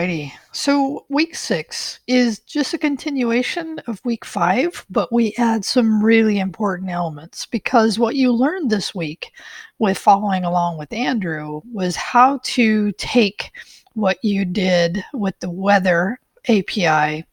Alrighty. So week 6 is just a continuation of week 5, but we add some really important elements because what you learned this week with following along with Andrew was how to take what you did with the weather API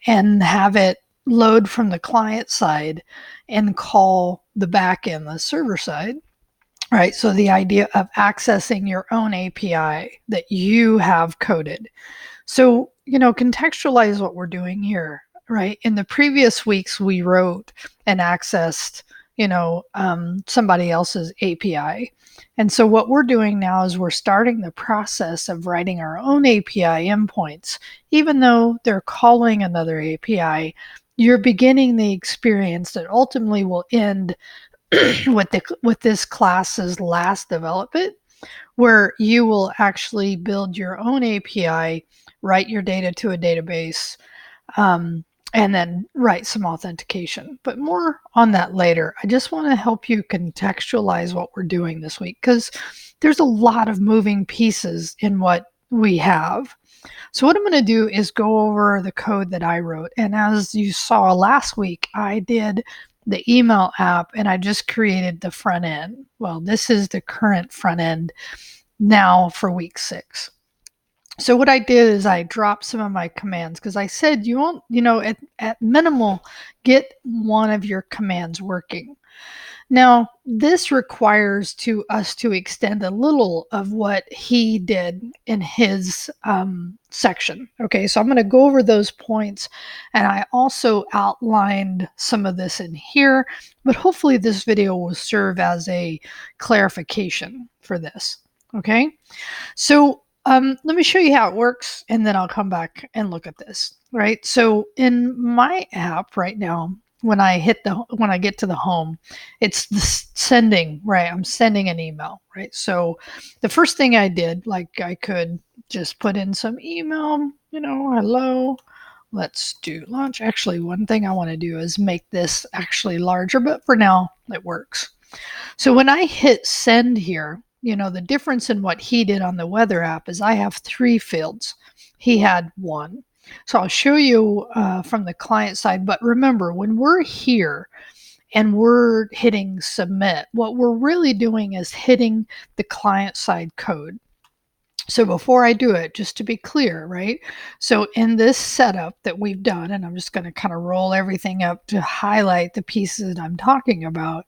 and have it load from the client side and call the backend, the server side. Right. So the idea of accessing your own API that you have coded. So, contextualize what we're doing here, right? In the previous weeks, we wrote and accessed, somebody else's API. And so what we're doing now is we're starting the process of writing our own API endpoints. Even though they're calling another API, you're beginning the experience that ultimately will end with this class's last development, where you will actually build your own API, write your data to a database, and then write some authentication. But more on that later. I just want to help you contextualize what we're doing this week because there's a lot of moving pieces in what we have. So what I'm going to do is go over the code that I wrote. And as you saw last week, I did the email app and I just created the front end. Well, this is the current front end now for week 6. So what I did is I dropped some of my commands because I said you won't, at minimal, get one of your commands working. Now, this requires us to extend a little of what he did in his section. Okay, so I'm going to go over those points, and I also outlined some of this in here, but hopefully this video will serve as a clarification for this. Okay, so let me show you how it works, and then I'll come back and look at this. Right, so in my app right now, when I get to the home, it's the sending, right? I'm sending an email, right? So the first thing I did, like I could just put in some email, hello, let's do launch. Actually, one thing I want to do is make this actually larger, but for now it works. So when I hit send here, the difference in what he did on the weather app is I have 3 fields. He had 1. So I'll show you from the client side. But remember, when we're here and we're hitting submit, what we're really doing is hitting the client side code. So before I do it, just to be clear, right? So in this setup that we've done, and I'm just going to kind of roll everything up to highlight the pieces that I'm talking about.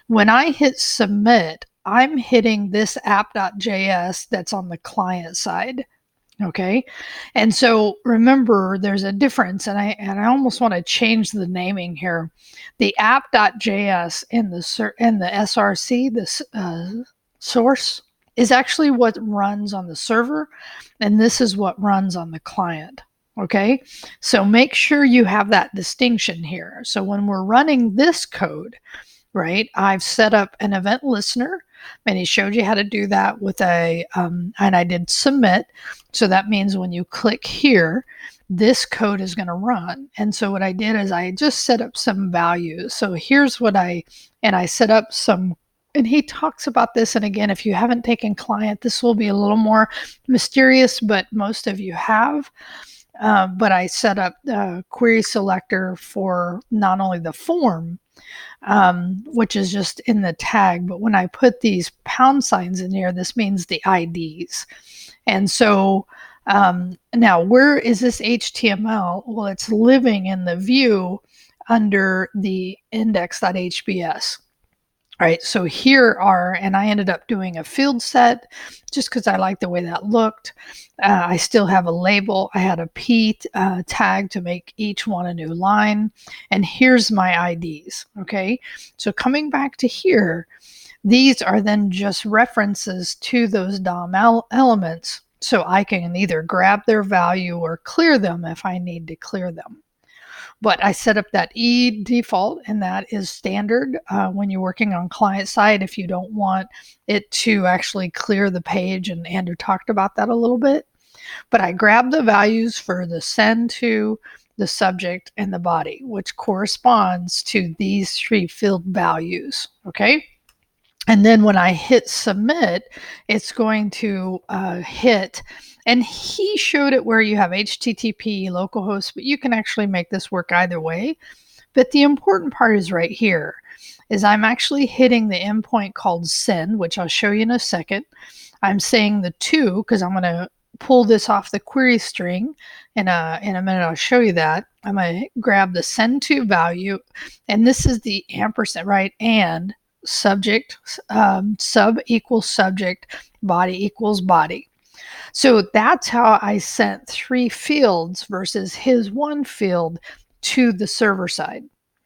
When I hit submit, I'm hitting this app.js that's on the client side. Okay. And so remember, there's a difference, and I almost want to change the naming here. The app.js in the SRC, this source, is actually what runs on the server, and this is what runs on the client. Okay. So make sure you have that distinction here. So when we're running this code, right, I've set up an event listener, and he showed you how to do that with and I did submit. So that means when you click here, this code is going to run. And so what I did is I just set up some values. So here's what I set up some, and he talks about this. And again, if you haven't taken client, this will be a little more mysterious, but most of you have. But I set up the query selector for not only the form, which is just in the tag, but when I put these pound signs in here, this means the IDs. And so now where is this HTML? Well, it's living in the view under the index.hbs. All right, so here are, and I ended up doing a field set just because I like the way that looked. I still have a label. I had a P tag to make each one a new line. And here's my IDs, okay? So coming back to here, these are then just references to those DOM elements. So I can either grab their value or clear them if I need to clear them. But I set up that E default, and that is standard when you're working on client side if you don't want it to actually clear the page, and Andrew talked about that a little bit. But I grabbed the values for the send to, the subject, and the body, which corresponds to these 3 field values, okay? And then when I hit submit, it's going to hit And he showed it where you have HTTP localhost, but you can actually make this work either way. But the important part is right here, is I'm actually hitting the endpoint called send, which I'll show you in a second. I'm saying the to, because I'm going to pull this off the query string. In a minute, I'll show you that. I'm going to grab the send to value, and this is the ampersand, right? And subject, sub equals subject, body equals body. So that's how I sent 3 fields versus his 1 field to the server side.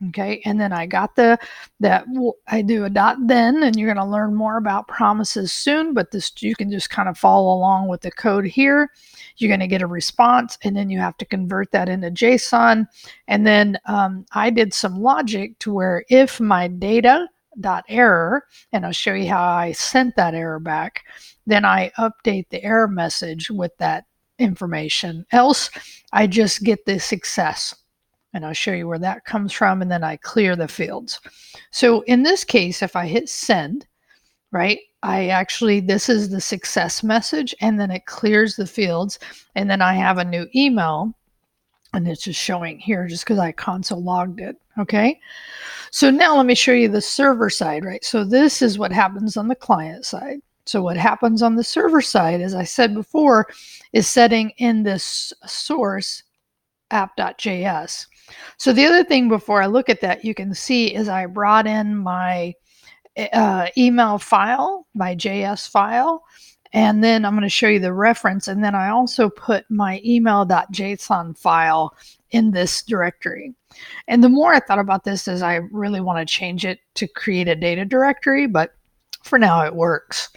Okay, and then I got I do a dot then, and you're going to learn more about promises soon, but this, you can just kind of follow along with the code here. You're going to get a response, and then you have to convert that into JSON. And then I did some logic to where if my data dot error, and I'll show you how I sent that error back, then I update the error message with that information. Else, I just get the success. And I'll show you where that comes from, and then I clear the fields. So in this case, if I hit send, right, this is the success message, and then it clears the fields, and then I have a new email, and it's just showing here just because I console logged it, okay? So now let me show you the server side, right? So this is what happens on the client side. So what happens on the server side, as I said before, is setting in this source app.js. So the other thing before I look at that, you can see is I brought in my email file, my JS file, and then I'm going to show you the reference. And then I also put my email.json file in this directory. And the more I thought about this, is I really want to change it to create a data directory, but for now it works.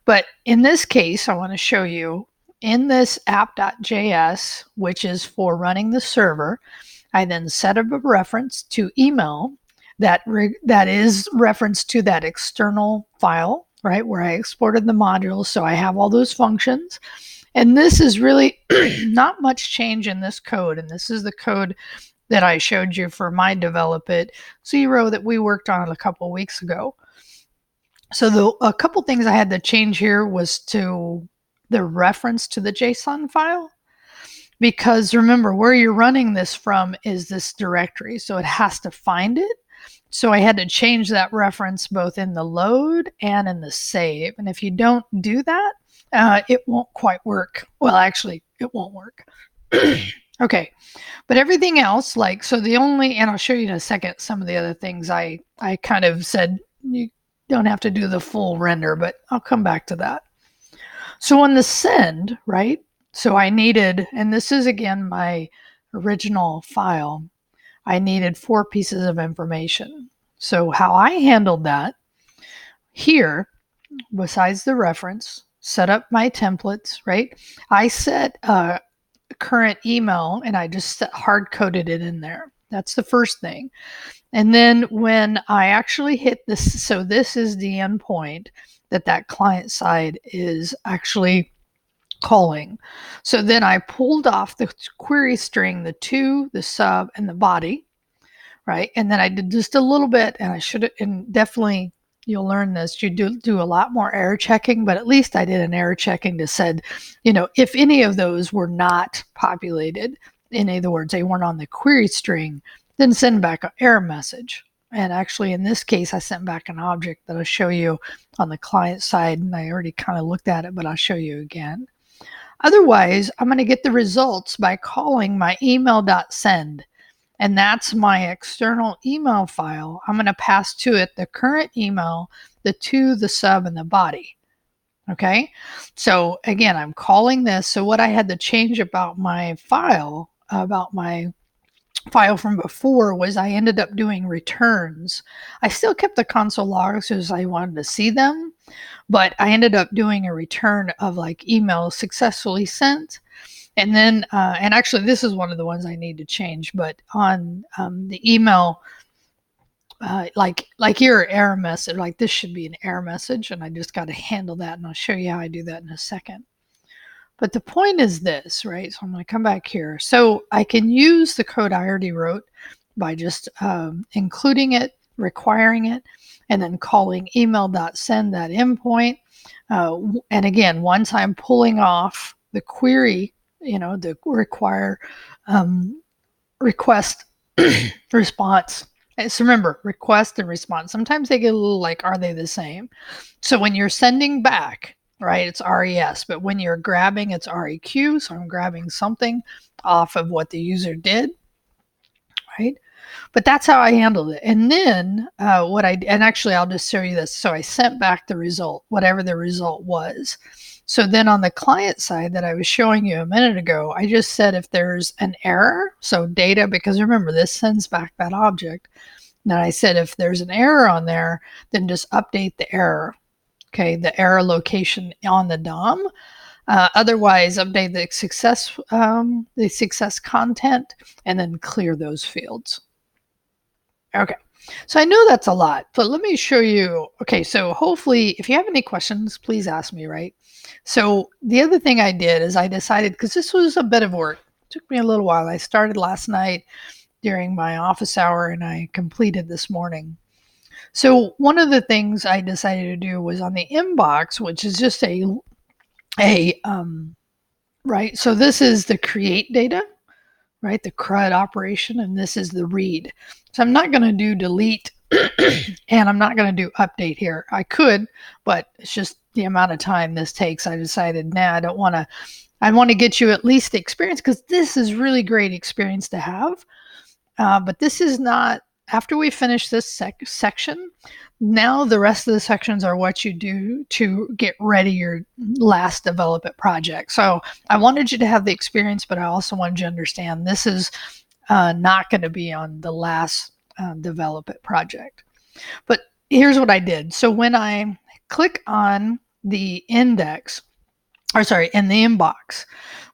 But in this case, I want to show you in this app.js, which is for running the server, I then set up a reference to email that is reference to that external file, right, where I exported the modules. So I have all those functions. And this is really not much change in this code. And this is the code that I showed you for my Develop It 0 that we worked on a couple of weeks ago. So a couple things I had to change here was to the reference to the JSON file, because remember, where you're running this from is this directory, so it has to find it. So I had to change that reference both in the load and in the save. And if you don't do that, it won't quite work. Well, actually, it won't work. Okay, but everything else, like, so the only, and I'll show you in a second some of the other things I kind of said you don't have to do the full render, but I'll come back to that. So on the send, right, so I needed, and this is again my original file, I needed 4 pieces of information. So how I handled that here, besides the reference, set up my templates, right? I set current email, and I just hard-coded it in there. That's the first thing. And then when I actually hit this, so this is the endpoint that client side is actually calling. So then I pulled off the query string, the to, the sub, and the body, right? And then I did just a little bit, and I should have, and definitely you'll learn this, you do a lot more error checking, but at least I did an error checking that said, if any of those were not populated, in other words, they weren't on the query string, then send back an error message. And actually, in this case, I sent back an object that I'll show you on the client side, and I already kind of looked at it, but I'll show you again. Otherwise, I'm going to get the results by calling my email.send. And that's my external email file. I'm going to pass to it the current email, the to, the sub, and the body. Okay, so again, I'm calling this. So what I had to change about my file from before was I ended up doing returns. I still kept the console logs because I wanted to see them, but I ended up doing a return of like email successfully sent. And then, and actually this is one of the ones I need to change, but on the email, like your error message, like this should be an error message, and I just got to handle that, and I'll show you how I do that in a second. But the point is this, right? So I'm going to come back here. So I can use the code I already wrote by just including it, requiring it, and then calling email.send that endpoint. And again, once I'm pulling off the query, the require request response. So remember, request and response. Sometimes they get a little like, are they the same? So when you're sending back, right, it's RES, but when you're grabbing, it's REQ. So I'm grabbing something off of what the user did, right? But that's how I handled it. And then and actually I'll just show you this. So I sent back the result, whatever the result was. So then on the client side that I was showing you a minute ago, I just said if there's an error, so data, because remember this sends back that object. And I said if there's an error on there, then just update the error. Okay, the error location on the DOM. Otherwise, update the success content, and then clear those fields. Okay, so I know that's a lot, but let me show you. Okay, so hopefully if you have any questions, please ask me, right? So the other thing I did is I decided, because this was a bit of work, it took me a little while. I started last night during my office hour and I completed this morning. So one of the things I decided to do was on the inbox, which is just right, so this is the create data, right? The CRUD operation, and this is the read. So I'm not going to do delete and I'm not going to do update here. I could, but it's just the amount of time this takes. I decided, nah, I don't want to. I want to get you at least the experience, because this is really great experience to have. But this is not, after we finish this section, now the rest of the sections are what you do to get ready your last development project. So I wanted you to have the experience, but I also wanted you to understand this is not going to be on the last development project. But here's what I did. So when I click on the index, in the inbox,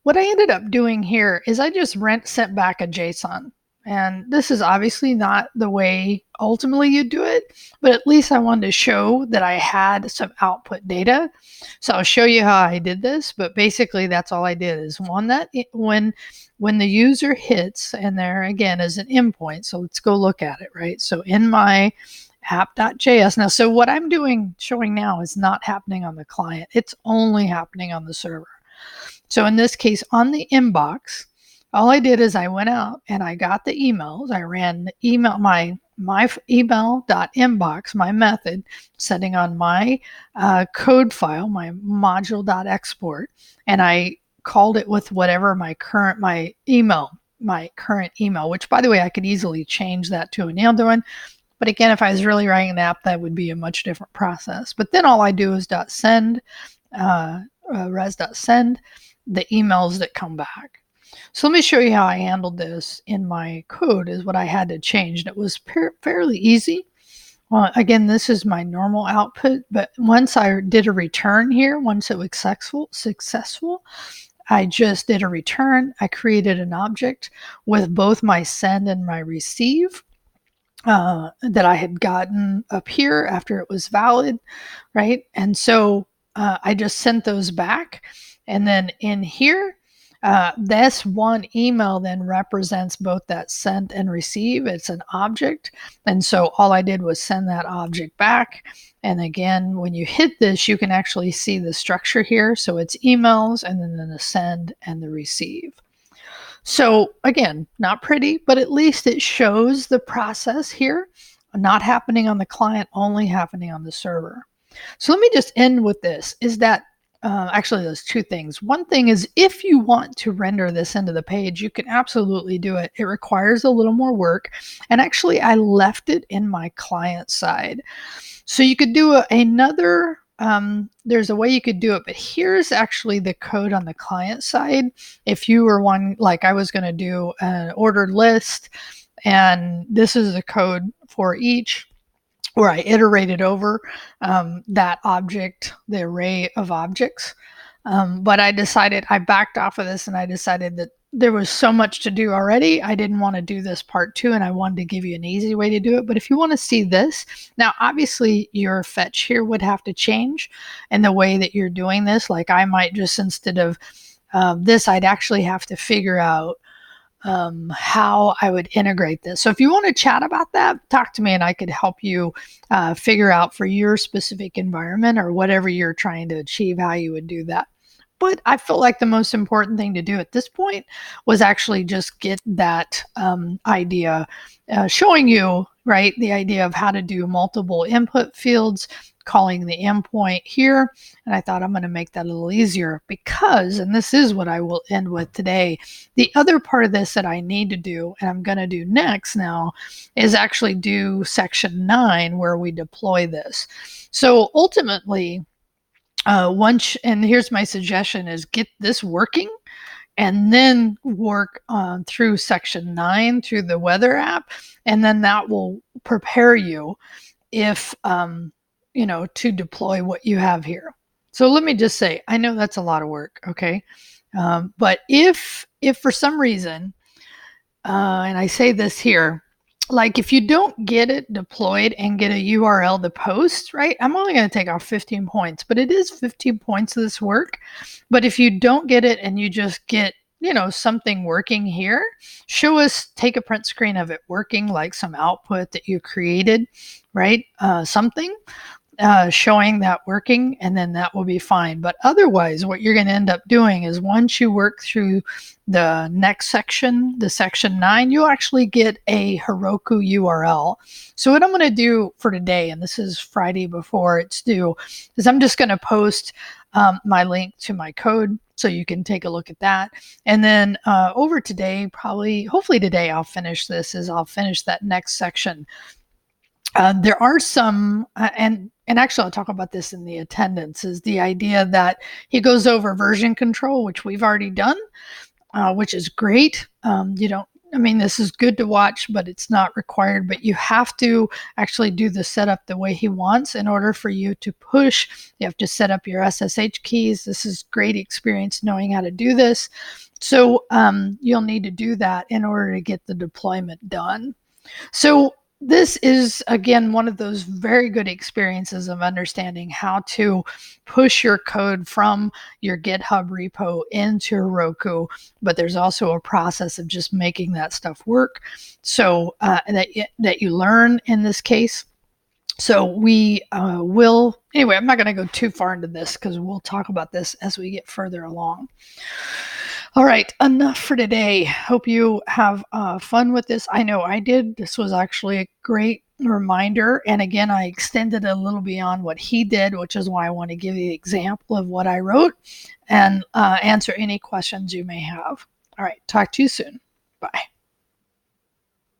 what I ended up doing here is I just sent back a JSON. And this is obviously not the way ultimately you do it, but at least I wanted to show that I had some output data. So I'll show you how I did this, but basically that's all I did is when the user hits, and there again is an endpoint. So let's go look at it, right? So in my app.js. Now, so what I'm showing now is not happening on the client. It's only happening on the server. So in this case, on the inbox, all I did is I went out and I got the emails. I ran my email.inbox, my method, setting on my code file, my module.export, and I called it with whatever my current email, which by the way, I could easily change that to another one. But again, if I was really writing an app, that would be a much different process. But then all I do is .send, res.send, the emails that come back. So let me show you how I handled this in my code, is what I had to change. And it was fairly easy. Well, again, this is my normal output, but once I did a return here, once it was successful, I just did a return. I created an object with both my send and my receive that I had gotten up here after it was valid, right? And so I just sent those back. And then in here, this one email then represents both that sent and receive. It's an object. And so all I did was send that object back. And again, when you hit this, you can actually see the structure here. So it's emails and then the send and the receive. So again, not pretty, but at least it shows the process here, not happening on the client, only happening on the server. So let me just end with this, is that actually there's two things. One thing is, if you want to render this into the page, you can absolutely do it. It requires a little more work. And actually I left it in my client side. So you could do another, there's a way you could do it, but here's actually the code on the client side. If you were one, like I was going to do an ordered list, and this is the code for each, where I iterated over that object, the array of objects. But I backed off of this, and I decided that there was so much to do already. I didn't want to do this part 2, and I wanted to give you an easy way to do it. But if you want to see this, now obviously your fetch here would have to change in the way that you're doing this. Like I might just, instead of this, I'd actually have to figure out how I would integrate this. So if you want to chat about that, talk to me and I could help you figure out for your specific environment or whatever you're trying to achieve, how you would do that. But I felt like the most important thing to do at this point was actually just get that idea, showing you, right, the idea of how to do multiple input fields, calling the endpoint here. And I thought I'm going to make that a little easier because, and this is what I will end with today, the other part of this that I need to do, and I'm going to do next now, is actually do section 9 where we deploy this. So ultimately, and here's my suggestion, is get this working and then work through section 9 through the weather app, and then that will prepare you if to deploy what you have here. So let me just say, I know that's a lot of work, okay, but if for some reason, and I say this here, like if you don't get it deployed and get a URL to post, right? I'm only going to take off 15 points, but it is 15 points of this work. But if you don't get it and you just get, something working here, show us, take a print screen of it working, like some output that you created, right? Something showing that working, and then that will be fine. But otherwise, what you're going to end up doing is once you work through the next section, the section 9, you'll actually get a Heroku URL. So what I'm going to do for today, and this is Friday before it's due, is I'm just going to post my link to my code so you can take a look at that. And then over today, hopefully today I'll finish this, I'll finish that next section. There are some, and actually I'll talk about this in the attendance, is the idea that he goes over version control, which we've already done, which is great. This is good to watch, but it's not required. But you have to actually do the setup the way he wants in order for you to push. You have to set up your SSH keys. This is great experience knowing how to do this. So you'll need to do that in order to get the deployment done. So this is, again, one of those very good experiences of understanding how to push your code from your GitHub repo into Heroku, but there's also a process of just making that stuff work. So that you learn in this case. So we anyway, I'm not going to go too far into this because we'll talk about this as we get further along. All right, enough for today. Hope you have fun with this. I know I did. This was actually a great reminder. And again, I extended a little beyond what he did, which is why I want to give you the example of what I wrote and answer any questions you may have. All right, talk to you soon. Bye.